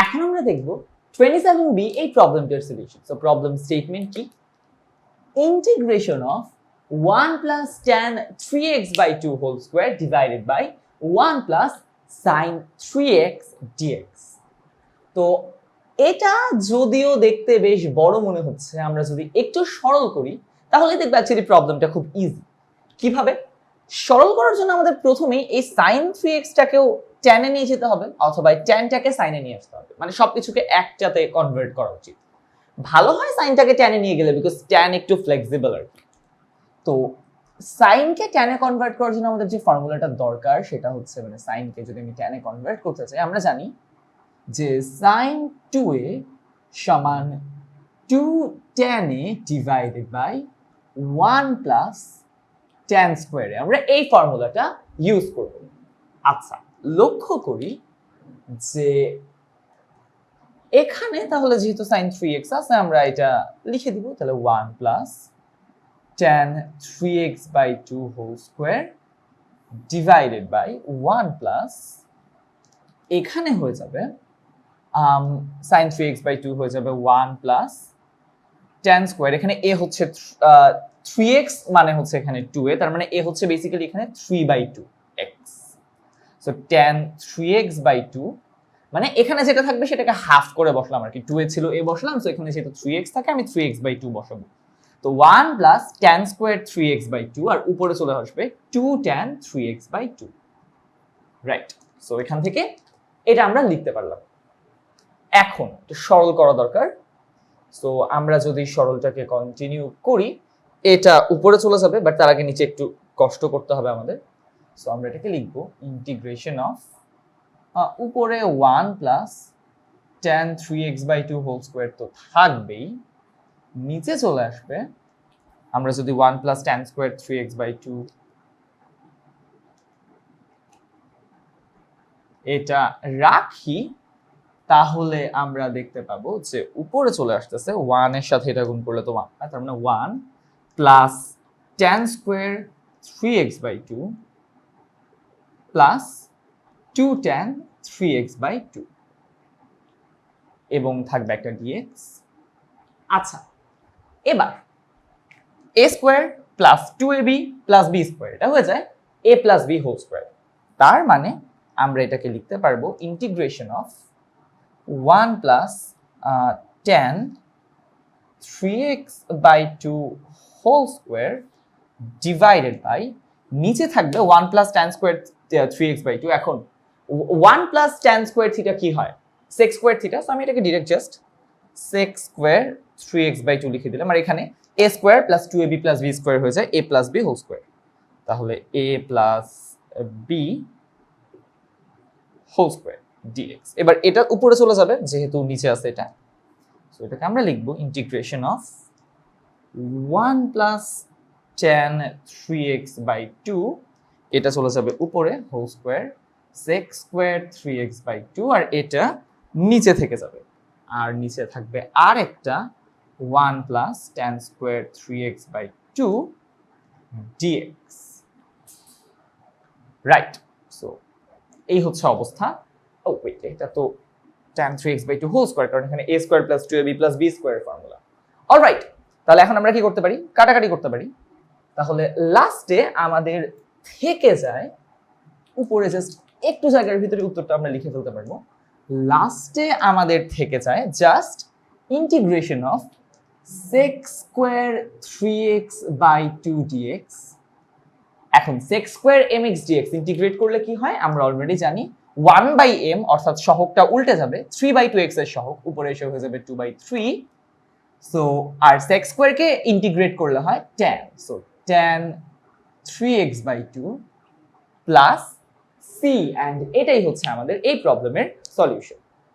এখন আমরা দেখব 27b এই প্রবলেমটার সলিউশন। সো প্রবলেম স্টেটমেন্ট কি? Integration of 1 plus tan 3x by 2 whole square divided by 1 plus sin 3x dx। তো এটা যদিও দেখতে বেশ বড় মনে হচ্ছে, আমরা যদি একটু সরল করি তাহলে দেখব অ্যাকচুয়ালি প্রবলেমটা খুব ইজি। কিভাবে সরল করার জন্য আমাদের প্রথমেই এই sin 3x টাকেও tan এ নিয়ে যেতে হবে, অথবা tan টাকে sin এ নিয়ে আসতে হবে, মানে সবকিছুকে একটাতে কনভার্ট করা উচিত। ভালো হয় সাইনটাকে tan এ নিয়ে গেলে, বিকজ tan একটু ফ্লেক্সিবল আর কি। তো সাইনকে tan এ কনভার্ট করার জন্য আমাদের যে ফর্মুলাটা দরকার সেটা হচ্ছে, মানে সাইনকে যদি আমি tan এ কনভার্ট করতে চাই, আমরা জানি যে sin 2a সমান 2 tan a divided by 1 plus tan স্কয়ারে আমরা এই ফর্মুলাটা ইউজ করব। আচ্ছা, লক্ষ্য করি যে এখানে তাহলে যেহেতু sin 3x আছে আমরা এটা লিখে দিব, তাহলে 1 plus tan 3x by 2 whole square divided by 1 plus এখানে হয়ে যাবে sin 3x by 2 হয়ে যাবে 1 plus tan square, এখানে a হচ্ছে 3x মানে হচ্ছে এখানে 2a, তার মানে a হচ্ছে বেসিক্যালি এখানে 3/2x। So tan 3x by 2 মানে এখানে যেটা থাকবে সেটাকে হাফ করে বসলাম আর কি, 2a ছিল a বসলাম, সো এখানে যেহেতু 3x থাকে আমি 3x by 2 বসাবো। তো 1 plus tan square 3x by 2 আর উপরে চলে আসবে 2 tan 3x by 2, right. So এখান থেকে এটা আমরা লিখতে পারলাম। এখন একটু সরল করা দরকার। সো আমরা যদি সরলটাকে কন্টিনিউ করি এটা উপরে চলে যাবে, বাট তার আগে নিচে একটু কষ্ট করতে হবে আমাদের। সো আমরা এটাকে লিখব ইন্টিগ্রেশন অফ উপরে 1 plus tan 3x by 2 whole square তো থাকবেই, নিচে চলে আসবে আমরা যদি 1 plus tan square 3x by 2 এটা রাখি, তাহলে আমরা দেখতে পাবো যে উপরে চলে আসতেছে 1 এর সাথে এটা গুণ করলে তো 1, তার মানে 1 plus tan square 3x by 2 plus 2 tan 3x by 2 এবং থাকবে একটা dx। আচ্ছা, এবার a square plus 2ab plus b square এটা হয়ে যায় a plus b whole square. তার মানে আমরা এটাকে লিখতে পারবো integration of 1 plus tan 3x by 2 whole square divided by নিচে থাকবে 1 plus tan square 3x by 2। এখন 1 প্লাস tan স্কয়ার থিটা কি হয়? sec square theta. সো আমি এটাকে direct just sec square 3x by 2 লিখে দিলাম, আর এখানে a square plus 2ab plus b square হয়ে যায় a plus b whole square. তাহলে a plus b whole square dx। এবার এটা উপরে চলে যাবে যেহেতু নিচে আছে এটা, সো এটাকে আমরা লিখব integration of 1 plus tan 3x by 2 এটা চলে যাবে উপরে whole square sec square 3x by 2 আর এটা নিচে থেকে যাবে, আর নিচে থাকবে আর একটা 1 plus tan square 3x by 2 dx, right. So এই হচ্ছে অবস্থা। ও ওয়েট, এটা তো tan 3x by 2 whole square, কারণ এখানে a square plus 2ab plus b স্কয়ারের ফর্মুলা। অলরাইট, তাহলে এখন আমরা কি করতে পারি? কাটাকাটি করতে পারি। তাহলে লাস্টে আমাদের থেকে যায় উপরে জাস্ট একটু জায়গার ভিতরে উত্তরটা আমরা লিখে ফেলতে পারবো। লাস্টে আমাদের থেকে যায় just integration of sec square 3x by 2 dx। এখন sec square mx dx integrate করলে কি হয় আমরা অলরেডি জানি, 1/m অর্থাৎ সহগটা উল্টে যাবে, 3/2x এর সহগ উপরে এসে হয়ে যাবে 2/3। সো আর sec স্কয়ার কে ইন্টিগ্রেট করলে হয় tan, so tan 3x by 2 plus c, and এটাই হচ্ছে আমাদের এই প্রবলেমের সলিউশন।